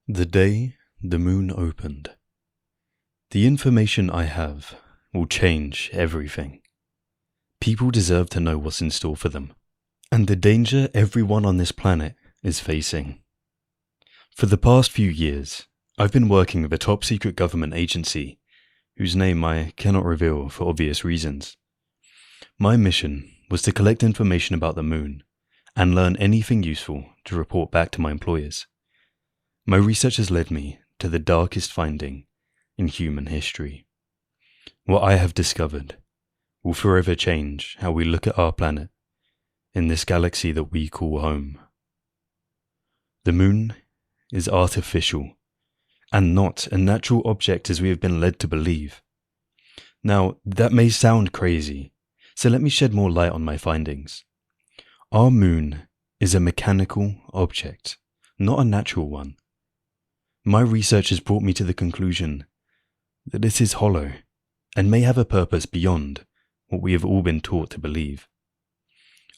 The day the moon opened. The information I have will change everything. People deserve to know what's in store for them, and the danger everyone on this planet is facing. For the past few years, I've been working with a top secret government agency, whose name I cannot reveal for obvious reasons. My mission was to collect information about the moon and learn anything useful to report back to my employers. My research has led me to the darkest finding in human history. What I have discovered will forever change how we look at our planet in this galaxy that we call home. The moon is artificial and not a natural object as we have been led to believe. Now, that may sound crazy, so let me shed more light on my findings. Our moon is a mechanical object, not a natural one. My research has brought me to the conclusion that it is hollow and may have a purpose beyond what we have all been taught to believe.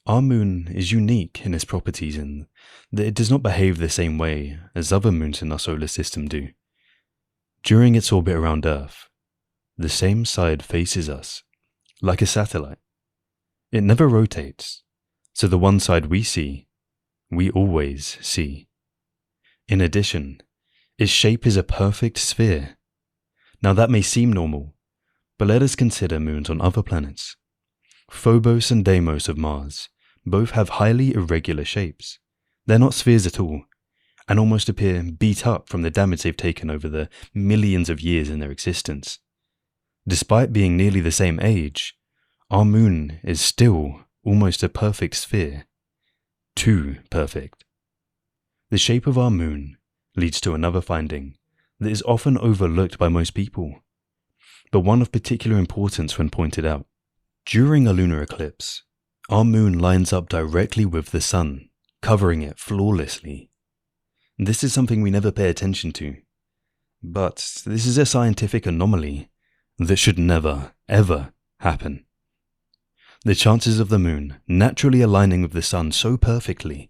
Our moon is unique in its properties in that it does not behave the same way as other moons in our solar system do. During its orbit around Earth, the same side faces us, like a satellite. It never rotates, so the one side we see, we always see. In addition, its shape is a perfect sphere. Now that may seem normal, but let us consider moons on other planets. Phobos and Deimos of Mars both have highly irregular shapes. They're not spheres at all, and almost appear beat up from the damage they've taken over the millions of years in their existence. Despite being nearly the same age, our moon is still almost a perfect sphere. Too perfect. The shape of our moon leads to another finding that is often overlooked by most people, but one of particular importance when pointed out. During a lunar eclipse, our moon lines up directly with the sun, covering it flawlessly. This is something we never pay attention to, but this is a scientific anomaly that should never, ever happen. The chances of the moon naturally aligning with the sun so perfectly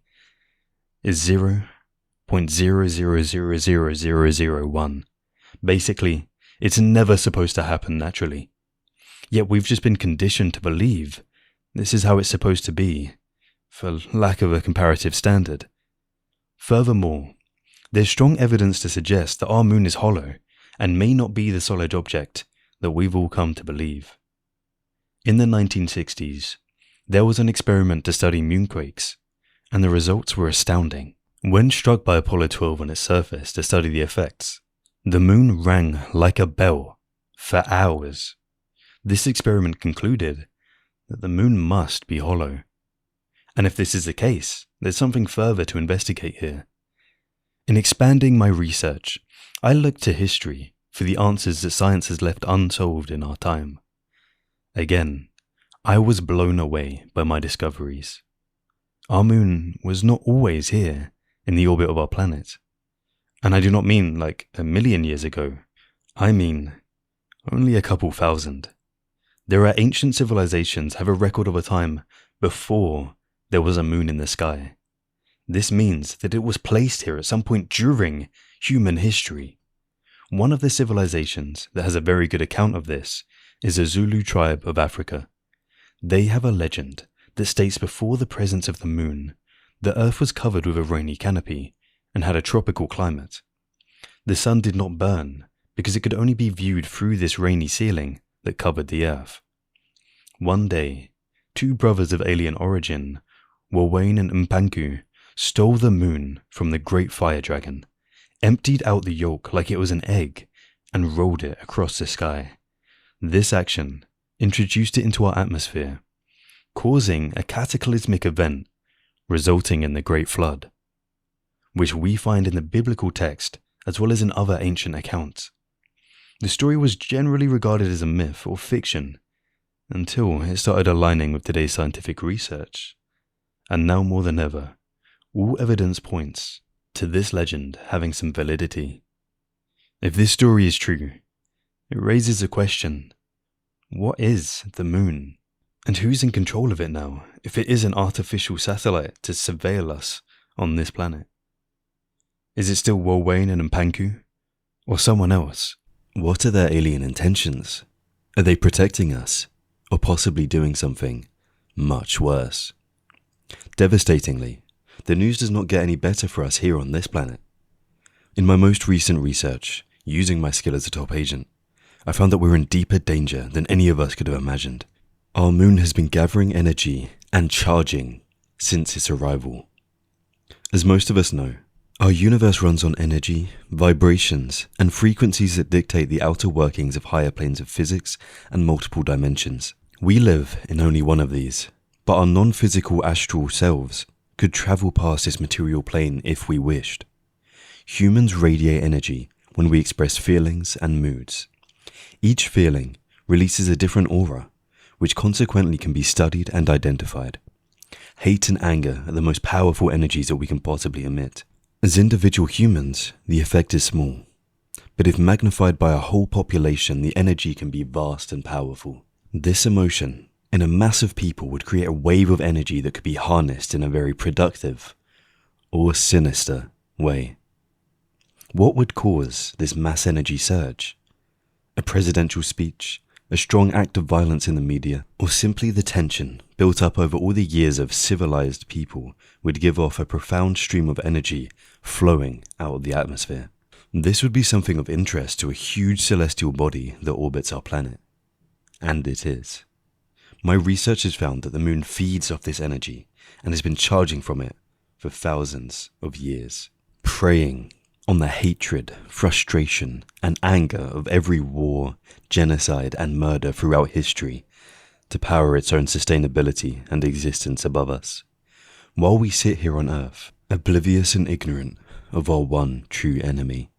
is 0.000001. Basically, it's never supposed to happen naturally. Yet we've just been conditioned to believe this is how it's supposed to be, for lack of a comparative standard. Furthermore, there's strong evidence to suggest that our moon is hollow and may not be the solid object that we've all come to believe. In the 1960s, there was an experiment to study moonquakes, and the results were astounding. When struck by Apollo 12 on its surface to study the effects, the moon rang like a bell for hours. This experiment concluded that the moon must be hollow. And if this is the case, there's something further to investigate here. In expanding my research, I looked to history for the answers that science has left unsolved in our time. Again, I was blown away by my discoveries. Our moon was not always here in the orbit of our planet. And I do not mean like 1,000,000 years ago. I mean only a couple thousand. There are ancient civilizations have a record of a time before there was a moon in the sky. This means that it was placed here at some point during human history. One of the civilizations that has a very good account of this is the Zulu tribe of Africa. They have a legend that states before the presence of the moon, the earth was covered with a rainy canopy and had a tropical climate. The sun did not burn because it could only be viewed through this rainy ceiling that covered the earth. One day, two brothers of alien origin, Wawayne and Mpanku, stole the moon from the great fire dragon, emptied out the yolk like it was an egg, and rolled it across the sky. This action introduced it into our atmosphere, causing a cataclysmic event resulting in the Great Flood, which we find in the biblical text as well as in other ancient accounts. The story was generally regarded as a myth or fiction until it started aligning with today's scientific research. And now more than ever, all evidence points to this legend having some validity. If this story is true, it raises a question: what is the moon? And who's in control of it now, if it is an artificial satellite to surveil us on this planet? Is it still Wolwayne and Mpanku? Or someone else? What are their alien intentions? Are they protecting us? Or possibly doing something much worse? Devastatingly, the news does not get any better for us here on this planet. In my most recent research, using my skill as a top agent, I found that we're in deeper danger than any of us could have imagined. Our moon has been gathering energy and charging since its arrival. As most of us know, our universe runs on energy, vibrations, and frequencies that dictate the outer workings of higher planes of physics and multiple dimensions. We live in only one of these, but our non-physical astral selves could travel past this material plane if we wished. Humans radiate energy when we express feelings and moods. Each feeling releases a different aura, which consequently can be studied and identified. Hate and anger are the most powerful energies that we can possibly emit. As individual humans, the effect is small, but if magnified by a whole population, the energy can be vast and powerful. This emotion in a mass of people would create a wave of energy that could be harnessed in a very productive or sinister way. What would cause this mass energy surge? A presidential speech, a strong act of violence in the media, or simply the tension built up over all the years of civilized people would give off a profound stream of energy flowing out of the atmosphere. This would be something of interest to a huge celestial body that orbits our planet. And it is. My research has found that the moon feeds off this energy and has been charging from it for thousands of years, preying on the hatred, frustration, and anger of every war, genocide, and murder throughout history to power its own sustainability and existence above us. While we sit here on Earth, oblivious and ignorant of our one true enemy.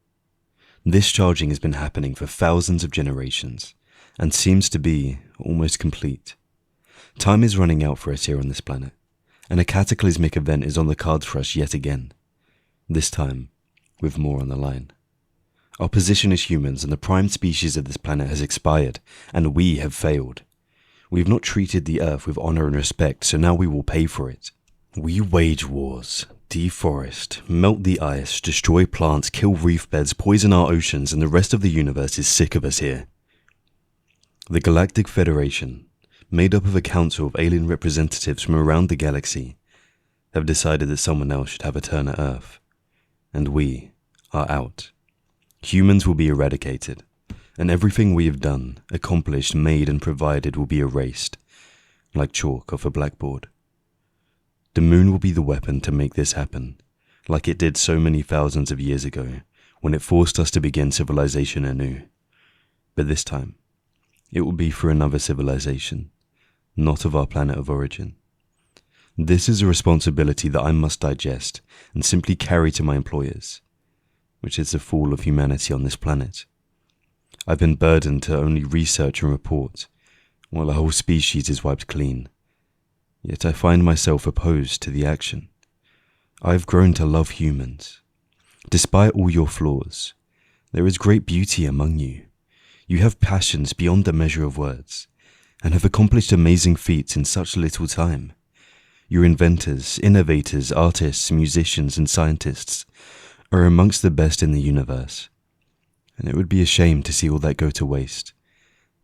This charging has been happening for thousands of generations and seems to be almost complete. Time is running out for us here on this planet, and a cataclysmic event is on the cards for us yet again, this time with more on the line. Our position as humans and the prime species of this planet has expired, and we have failed. We have not treated the Earth with honor and respect, so now we will pay for it. We wage wars, deforest, melt the ice, destroy plants, kill reef beds, poison our oceans, and the rest of the universe is sick of us here. The Galactic Federation, made up of a council of alien representatives from around the galaxy, have decided that someone else should have a turn at Earth. And we are out. Humans will be eradicated, and everything we have done, accomplished, made, and provided will be erased, like chalk off a blackboard. The moon will be the weapon to make this happen, like it did so many thousands of years ago, when it forced us to begin civilization anew. But this time, it will be for another civilization, not of our planet of origin. This is a responsibility that I must digest and simply carry to my employers, which is the fall of humanity on this planet. I've been burdened to only research and report, while a whole species is wiped clean. Yet I find myself opposed to the action. I've grown to love humans. Despite all your flaws, there is great beauty among you. You have passions beyond the measure of words, and have accomplished amazing feats in such little time. Your inventors, innovators, artists, musicians, and scientists are amongst the best in the universe, and it would be a shame to see all that go to waste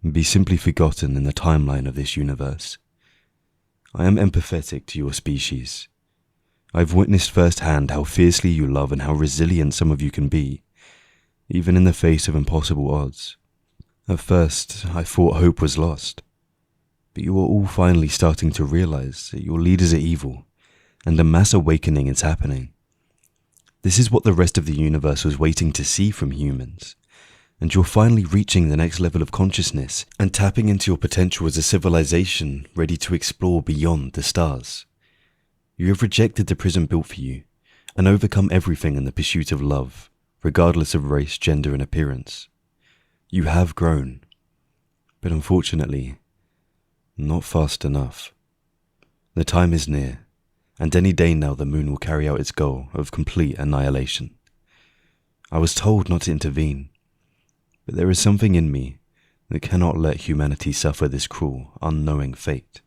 and be simply forgotten in the timeline of this universe. I am empathetic to your species. I've witnessed firsthand how fiercely you love and how resilient some of you can be, even in the face of impossible odds. At first, I thought hope was lost, but you are all finally starting to realize that your leaders are evil, and a mass awakening is happening. This is what the rest of the universe was waiting to see from humans, and you're finally reaching the next level of consciousness and tapping into your potential as a civilization ready to explore beyond the stars. You have rejected the prison built for you, and overcome everything in the pursuit of love, regardless of race, gender, and appearance. You have grown, but unfortunately, not fast enough. The time is near, and any day now the moon will carry out its goal of complete annihilation. I was told not to intervene, but there is something in me that cannot let humanity suffer this cruel, unknowing fate.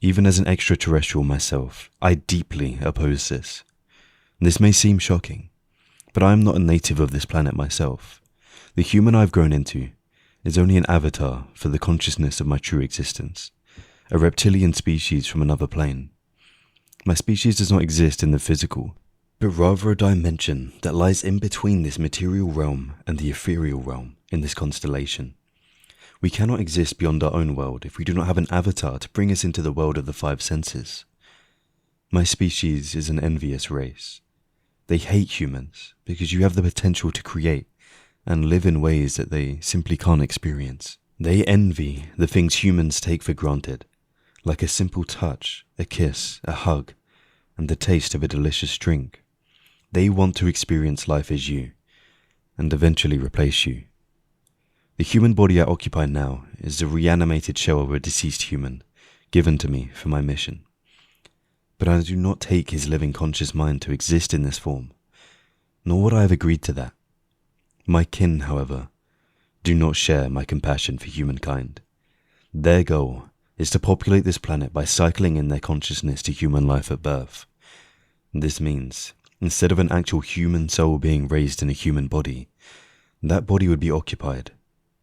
Even as an extraterrestrial myself, I deeply oppose this. This may seem shocking, But I am not a native of this planet myself. The human I've grown into is only an avatar for the consciousness of my true existence, a reptilian species from another plane. My species does not exist in the physical, but rather a dimension that lies in between this material realm and the ethereal realm in this constellation. We cannot exist beyond our own world if we do not have an avatar to bring us into the world of the five senses. My species is an envious race. They hate humans because you have the potential to create and live in ways that they simply can't experience. They envy the things humans take for granted, like a simple touch, a kiss, a hug, and the taste of a delicious drink. They want to experience life as you, and eventually replace you. The human body I occupy now is the reanimated shell of a deceased human, given to me for my mission. But I do not take his living conscious mind to exist in this form, nor would I have agreed to that. My kin, however, do not share my compassion for humankind. Their goal is to populate this planet by cycling in their consciousness to human life at birth. This means, instead of an actual human soul being raised in a human body, that body would be occupied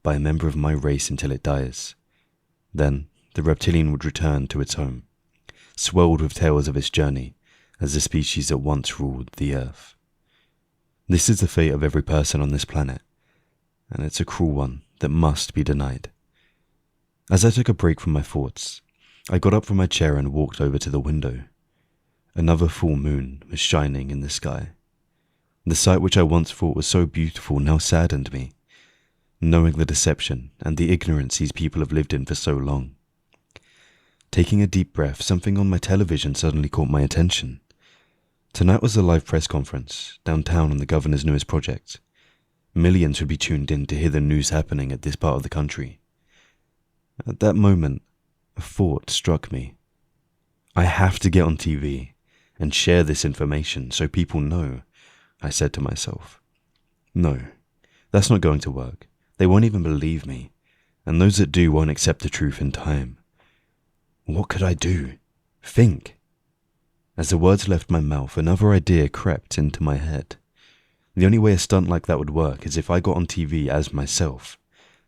by a member of my race until it dies. Then, the reptilian would return to its home, swelled with tales of its journey as the species that once ruled the earth. This is the fate of every person on this planet, and it's a cruel one that must be denied. As I took a break from my thoughts, I got up from my chair and walked over to the window. Another full moon was shining in the sky. The sight which I once thought was so beautiful now saddened me, knowing the deception and the ignorance these people have lived in for so long. Taking a deep breath, something on my television suddenly caught my attention. Tonight was a live press conference downtown on the governor's newest project. Millions would be tuned in to hear the news happening at this part of the country. At that moment, a thought struck me. I have to get on TV and share this information so people know, I said to myself. No, that's not going to work. They won't even believe me, and those that do won't accept the truth in time. What could I do? Think. As the words left my mouth, another idea crept into my head. The only way a stunt like that would work is if I got on TV as myself,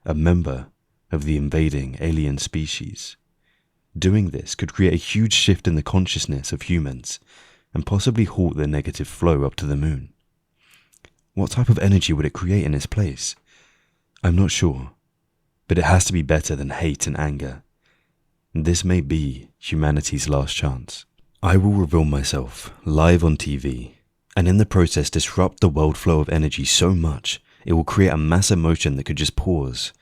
a member of the invading alien species. Doing this could create a huge shift in the consciousness of humans and possibly halt their negative flow up to the moon. What type of energy would it create in its place? I'm not sure, but it has to be better than hate and anger. This may be humanity's last chance. I will reveal myself live on TV, and in the process disrupt the world flow of energy so much it will create a mass emotion that could just pause,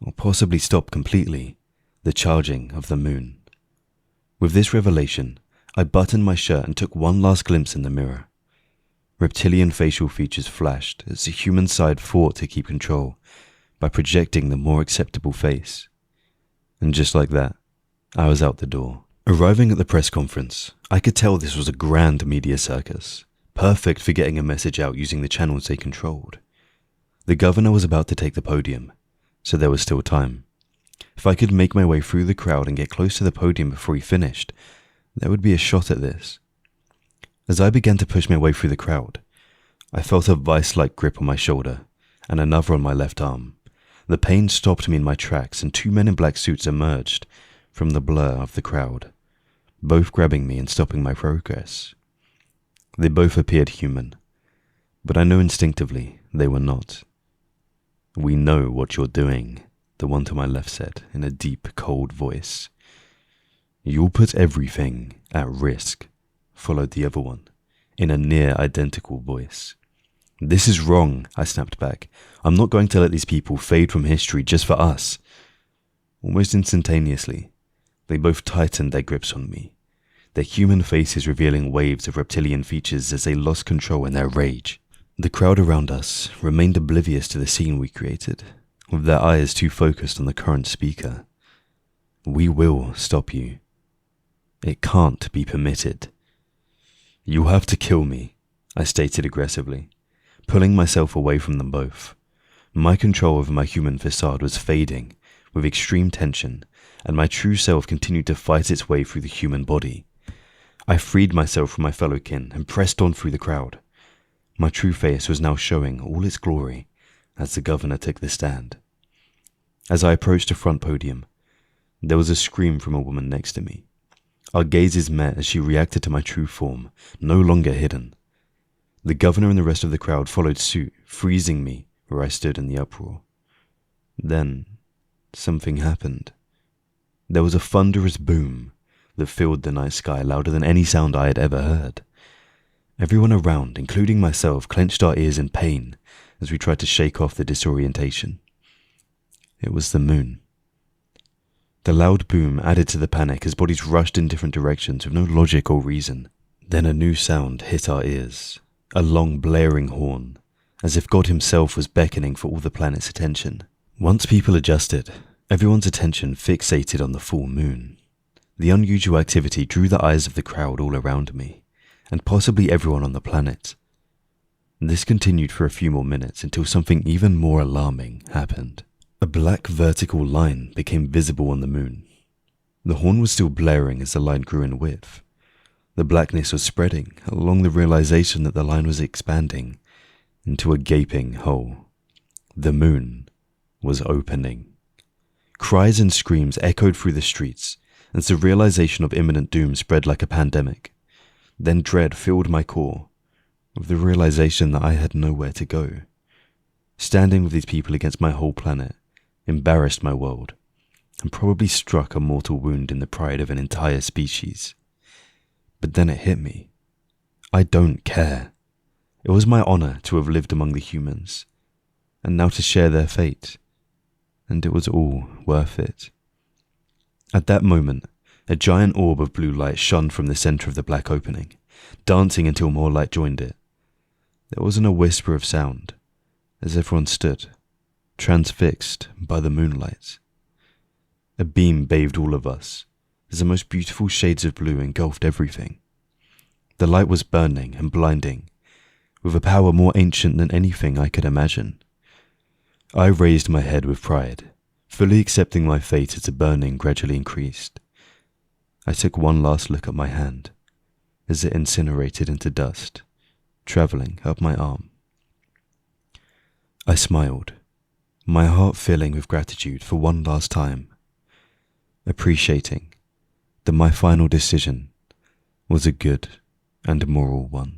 or possibly stop completely, the charging of the moon. With this revelation, I buttoned my shirt and took one last glimpse in the mirror. Reptilian facial features flashed as the human side fought to keep control by projecting the more acceptable face. And just like that, I was out the door. Arriving at the press conference, I could tell this was a grand media circus, perfect for getting a message out using the channels they controlled. The governor was about to take the podium, so there was still time. If I could make my way through the crowd and get close to the podium before he finished, there would be a shot at this. As I began to push my way through the crowd, I felt a vice-like grip on my shoulder and another on my left arm. The pain stopped me in my tracks and two men in black suits emerged from the blur of the crowd, both grabbing me and stopping my progress. They both appeared human, but I know instinctively they were not. "We know what you're doing," the one to my left said in a deep, cold voice. "You'll put everything at risk," followed the other one, in a near-identical voice. "This is wrong," I snapped back. "I'm not going to let these people fade from history just for us." Almost instantaneously, they both tightened their grips on me, their human faces revealing waves of reptilian features as they lost control in their rage. The crowd around us remained oblivious to the scene we created, with their eyes too focused on the current speaker. "We will stop you. It can't be permitted." "You'll have to kill me," I stated aggressively, pulling myself away from them both. My control over my human facade was fading with extreme tension, and my true self continued to fight its way through the human body. I freed myself from my fellow kin and pressed on through the crowd. My true face was now showing all its glory as the governor took the stand. As I approached the front podium, there was a scream from a woman next to me. Our gazes met as she reacted to my true form, no longer hidden. The governor and the rest of the crowd followed suit, freezing me where I stood in the uproar. Then, something happened. There was a thunderous boom that filled the night sky louder than any sound I had ever heard. Everyone around, including myself, clenched our ears in pain as we tried to shake off the disorientation. It was the moon. The loud boom added to the panic as bodies rushed in different directions with no logic or reason. Then a new sound hit our ears, a long blaring horn, as if God himself was beckoning for all the planet's attention. Once people adjusted, everyone's attention fixated on the full moon. The unusual activity drew the eyes of the crowd all around me, and possibly everyone on the planet. This continued for a few more minutes until something even more alarming happened. A black vertical line became visible on the moon. The horn was still blaring as the line grew in width. The blackness was spreading along the realization that the line was expanding into a gaping hole. The moon was opening. Cries and screams echoed through the streets as the realization of imminent doom spread like a pandemic. Then dread filled my core with the realization that I had nowhere to go. Standing with these people against my whole planet embarrassed my world and probably struck a mortal wound in the pride of an entire species. But then it hit me. I don't care. It was my honor to have lived among the humans, and now to share their fate, and it was all worth it. At that moment, a giant orb of blue light shone from the center of the black opening, dancing until more light joined it. There wasn't a whisper of sound, as everyone stood, transfixed by the moonlight. A beam bathed all of us, as the most beautiful shades of blue engulfed everything. The light was burning and blinding, with a power more ancient than anything I could imagine. I raised my head with pride, fully accepting my fate as the burning gradually increased. I took one last look at my hand, as it incinerated into dust, traveling up my arm. I smiled, my heart filling with gratitude for one last time, appreciating that my final decision was a good and moral one.